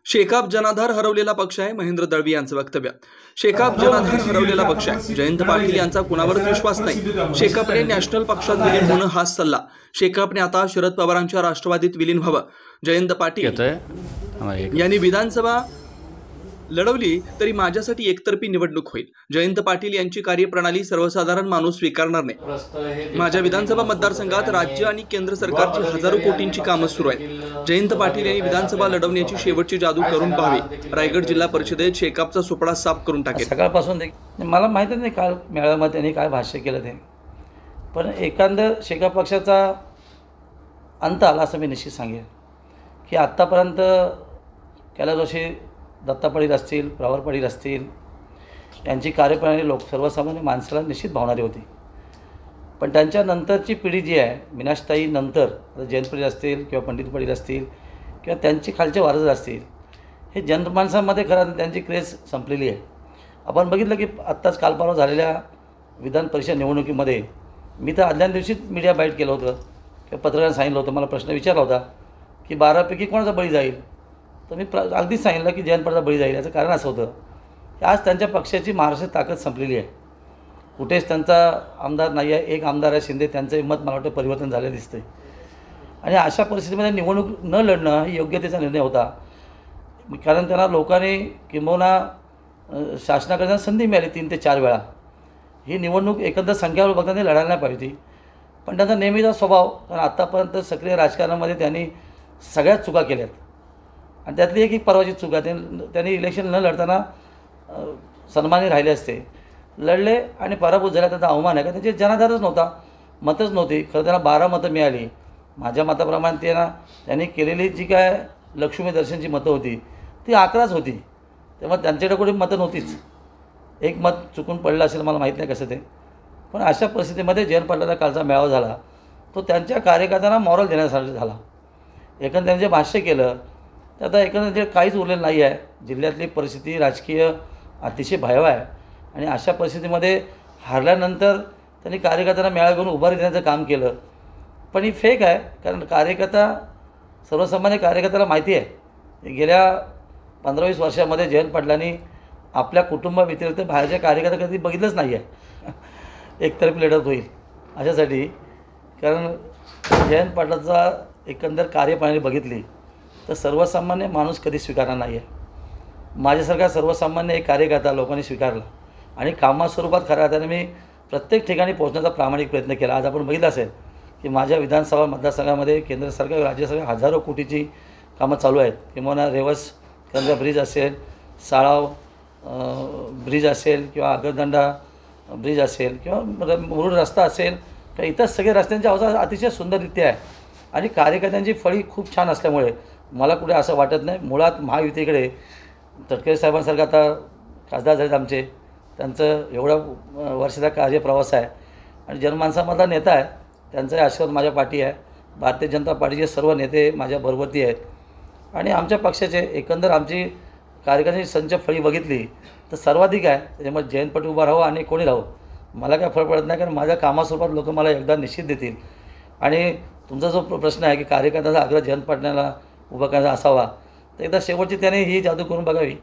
शेकाप जनाधार हरवलेला पक्ष आहे, महेंद्र दळवी यांचं वक्तव्य. शेकाप जनाधार हरवलेला पक्ष आहे. जयंत पाटील यांचा कुणावरच विश्वास नाही. शेकापने नॅशनल पक्षात विलीन होणं हाच सल्ला. शेकापने आता शरद पवारांच्या राष्ट्रवादीत विलीन व्हावं. जयंत पाटील यांनी विधानसभा लढवली तरी माझ्यासाठी एकतर्फी निवडणूक होईल. जयंत पाटील यांची कार्यप्रणाली सर्वसाधारण माणूस स्वीकारणार नाही. माझ्या विधानसभा मतदारसंघात राज्य आणि केंद्र सरकारची हजारो कोटींची कामं सुरू आहेत. जयंत पाटील यांनी विधानसभा लढवण्याची शेवटची जादू करून पाहावी. रायगड जिल्हा परिषदेत शेकापचा सुपडा साफ करून टाकेल. सकाळपासून मला माहिती नाही काल मेळाव्यात त्यांनी काय भाष्य केलं ते, पण एखादं शेकाप पक्षाचा अंत आला असं मी निश्चित सांगेन की आत्तापर्यंत कैलास जोशी, दत्ता पाटील असतील, प्रवर पाटील असतील, यांची कार्यप्रणाली सर्वसामान्य माणसाला निश्चित भावणारी होती. पण त्यांच्यानंतरची पिढी जी आहे, मीनाक्षताई नंतर जयंत पाटील असतील किंवा पंडित पाटील असतील किंवा त्यांची खालचे वारस असतील, हे जनमानसांमध्ये खरं त्यांची क्रेज संपलेली आहे. आपण बघितलं की आत्ताच कालपरवा झालेल्या विधान परिषद निवडणुकीमध्ये मी तर आदल्या दिवशीच मीडिया बाईट केलं होतं किंवा पत्रकारांना सांगितलं होतं, मला प्रश्न विचारला होता की 12पैकी कोणाचा बळी जाईल, तर मी अगदीच सांगितलं की जयंत पाटलाचा बळी जाईल. याचं कारण असं होतं की आज त्यांच्या पक्षाची महाराष्ट्रात ताकद संपलेली आहे. कुठेच त्यांचा आमदार नाही आहे. एक आमदार आहे शिंदे, त्यांचं मत मला वाटतं परिवर्तन झालं दिसतंय. आणि अशा परिस्थितीमध्ये निवडणूक न लढणं ही योग्यतेचा निर्णय होता. कारण त्यांना लोकांनी किंबहुना शासनाकडे संधी मिळाली 3 ते 4 वेळा. ही निवडणूक एकंदर संख्यावर बघताना लढायला नाही पाहिजे. पण त्यांचा नेहमीचा स्वभाव, कारण आत्तापर्यंत सक्रिय राजकारणामध्ये त्यांनी सगळ्याच चुका केल्यात आणि त्यातली एक परवाची चूक आहे. त्यांनी इलेक्शन न लढताना सन्मानी राहिले असते. लढले आणि पराभूत झाला, त्याचा अवमान आहे का त्यांचे जनाधारच नव्हता, मतच नव्हती. खरं त्यांना 12 मतं मिळाली. माझ्या मताप्रमाणे त्यांनी केलेली जी काय लक्ष्मी दर्शनची मतं होती ती 11च होती. तेव्हा त्यांच्याकडे कुठे मतं नव्हतीच. एक मत चुकून पडलं असेल, मला माहीत नाही कसं ते. पण अशा परिस्थितीमध्ये जयंत पाटलाचा कालचा मेळावा झाला तो त्यांच्या कार्यकर्त्यांना मॉरल देण्यासाठी झाला. एकंदर त्यांनी जे भाष्य केलं ते आता एकंदर जे काहीच उरलेलं नाही आहे. जिल्ह्यातली परिस्थिती राजकीय अतिशय भयावह आहे आणि अशा परिस्थितीमध्ये हारल्यानंतर त्यांनी कार्यकर्त्यांना मेळावा घेऊन उभारी देण्याचं काम केलं. पण ही फेक आहे, कारण कार्यकर्ता, सर्वसामान्य कार्यकर्त्याला माहिती आहे गेल्या 15-20 वर्षामध्ये जयंत पाटलांनी आपल्या कुटुंबाव्यतिरिक्त बाहेरच्या कार्यकर्ता कधी बघितलंच नाही आहे. एकतर्फी लढत होईल अशासाठी, कारण जयंत पाटलाचा एकंदर कार्यप्रणाली बघितली तर सर्वसामान्य माणूस कधी स्वीकारणार नाही आहे. माझ्यासारखा सर्वसामान्य एक कार्यकर्ता लोकांनी स्वीकारला आणि कामास्वरूपात खऱ्या अर्थाने मी प्रत्येक ठिकाणी पोहोचण्याचा प्रामाणिक प्रयत्न केला. आज आपण बघितलं असेल की माझ्या विधानसभा मतदारसंघामध्ये केंद्र सरकार, राज्य सरकार हजारो कोटीची कामं चालू आहेत. किंवा रेवस कंद्रा ब्रिज असेल, साळाव ब्रिज असेल किंवा आगरदंडा ब्रिज असेल किंवा मुरुड रस्ता असेल किंवा इतर सगळे रस्त्यांची अवस्था अतिशय सुंदररित्या आहे. आणि कार्यकर्त्यांची फळी खूप छान असल्यामुळे मला कुठे असं वाटत नाही. मुळात महायुतीकडे तटकरे साहेबांसारखं आता खासदार झालेत आमचे, त्यांचं एवढा वर्षाचा कार्यप्रवास आहे आणि जनमानसामधला नेता आहे. त्यांचाही आशीर्वाद माझ्या पाठी आहे. भारतीय जनता पार्टीचे सर्व नेते माझ्या बरोबरती आहेत आणि आमच्या पक्षाचे एकंदर आमची कार्यकर्त्यांची संच फळी बघितली तर सर्वाधिक आहे. त्याच्यामुळे जयंत पाटील उभा राहावं आणि कोणी राहावं मला काय फरक पडत नाही, कारण माझ्या कामास्वरूपात लोक मला एकदा निश्चित देतील. आणि तुमचा जो प्रश्न आहे की कार्यकर्त्याचा आग्रह जयंत पाटलांना उभा करायचा असावा, तर एकदा शेवटची त्याने ही जादू करून बघावी.